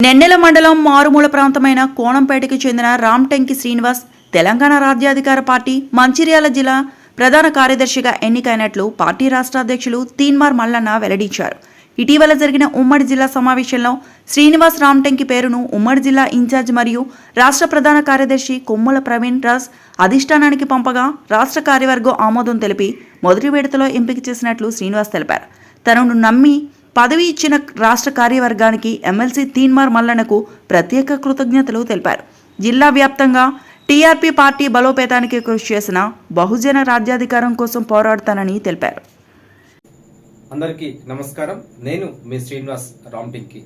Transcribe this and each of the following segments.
నెన్నెల మండలం మారుమూల ప్రాంతమైన కోణంపేటకు చెందిన రామ్టెంకి శ్రీనివాస్ తెలంగాణ రాజ్యాధికార పార్టీ మంచిర్యాల జిల్లా ప్రధాన కార్యదర్శిగా ఎన్నికైనట్లు పార్టీ రాష్ట్ర అధ్యక్షులు తీన్మార్ మల్లన్న వెల్లడించారు. ఇటీవల జరిగిన ఉమ్మడి జిల్లా సమావేశంలో శ్రీనివాస్ రామ్టెంకి పేరును ఉమ్మడి జిల్లా ఇన్ఛార్జ్ మరియు రాష్ట్ర ప్రధాన కార్యదర్శి కొమ్ముల ప్రవీణ్ రాజ్ అధిష్టానానికి పంపగా రాష్ట్ర కార్యవర్గం ఆమోదం తెలిపి మొదటి విడతలో ఎంపిక చేసినట్లు శ్రీనివాస్ తెలిపారు. తనను నమ్మి పదవి ఇచ్చిన రాష్ట్ర కార్యవర్గానికి ఎమ్మెల్సీ తీన్మార్ మల్లన్నకు ప్రత్యేక కృతజ్ఞతలు తెలిపారు. జిల్లా వ్యాప్తంగా టీఆర్పీ పార్టీ బలోపేతానికి కృషి చేసిన బహుజన రాజ్యాధికారం కోసం పోరాడతానని తెలిపారు. అందరికీ నమస్కారం. నేను మీ శ్రీనివాస్ రామ్టెంకి.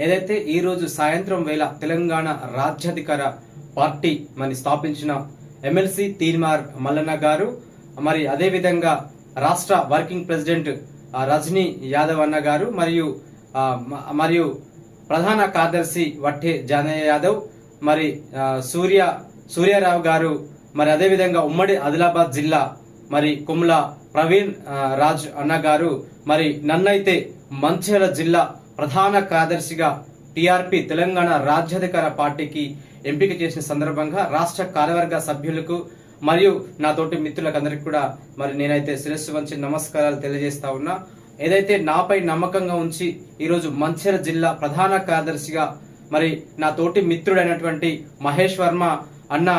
ఏదైతే ఈ రోజు సాయంత్రం వేళ తెలంగాణ రాజ్యాధికార పార్టీ మరి స్థాపించిన ఎమ్మెల్సీ తీన్మార్ మల్లన్న గారు, మరి అదేవిధంగా రాష్ట్ర వర్కింగ్ ప్రెసిడెంట్ రజనీ యాదవ్ అన్న గారు మరియు ప్రధాన కార్యదర్శి వట్టే జానయ్య యాదవ్, మరి సూర్యారావు గారు, మరి అదేవిధంగా ఉమ్మడి ఆదిలాబాద్ జిల్లా మరి కొమ్ముల ప్రవీణ్ రాజ్ అన్న గారు, మరి నన్నైతే మంచిర్యాల జిల్లా ప్రధాన కార్యదర్శిగా టీఆర్పీ తెలంగాణ రాజ్యాధికార పార్టీకి ఎంపిక చేసిన సందర్భంగా రాష్ట్ర కార్యవర్గ సభ్యులకు మరియు నాతోటి మిత్రులకు అందరికి కూడా మరి నేనైతే శిరస్సు వంచి నమస్కారాలు తెలియజేస్తా ఉన్నా. ఏదైతే నాపై నమ్మకంగా ఉంచి ఈరోజు మంచిర్యాల జిల్లా ప్రధాన కార్యదర్శిగా మరి నా తోటి మిత్రుడైనటువంటి మహేష్ వర్మ అన్న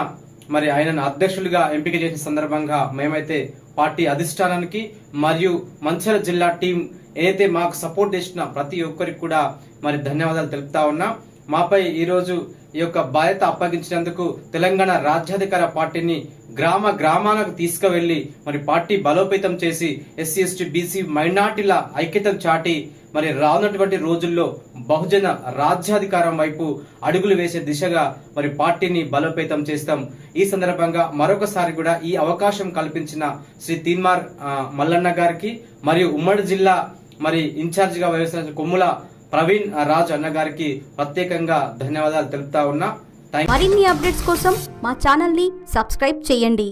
మరి ఆయనను అధ్యక్షులుగా ఎంపిక చేసిన సందర్భంగా మేమైతే పార్టీ అధిష్టానానికి మరియు మంచిర్యాల జిల్లా టీం ఏదైతే మాకు సపోర్ట్ చేసిన ప్రతి ఒక్కరికి కూడా మరి ధన్యవాదాలు తెలుపుతా ఉన్నా. మాపై ఈరోజు ఈ యొక్క బాధ్యత అప్పగించినందుకు తెలంగాణ రాజ్యాధికార పార్టీని గ్రామాలకు తీసుకువెళ్లి మరి పార్టీ బలోపేతం చేసి ఎస్సీ ఎస్టీ బీసీ మైనార్టీల ఐక్యతను చాటి మరి రానున్నటువంటి రోజుల్లో బహుజన రాజ్యాధికారం వైపు అడుగులు వేసే దిశగా మరి పార్టీని బలోపేతం చేస్తాం. ఈ సందర్భంగా మరొకసారి కూడా ఈ అవకాశం కల్పించిన శ్రీ తీన్మార్ మల్లన్న గారికి మరియు ఉమ్మడి జిల్లా మరి ఇన్ఛార్జ్ గా వ్యవహరిస్తున్న కొమ్ముల ప్రవీణ్ రాజ్ అన్న గారికి ప్రత్యేకంగా ధన్యవాదాలు తెలుపుతా ఉన్నా. మరిన్ని అప్డేట్స్ కోసం మా ఛానల్ ని సబ్స్క్రైబ్ చేయండి.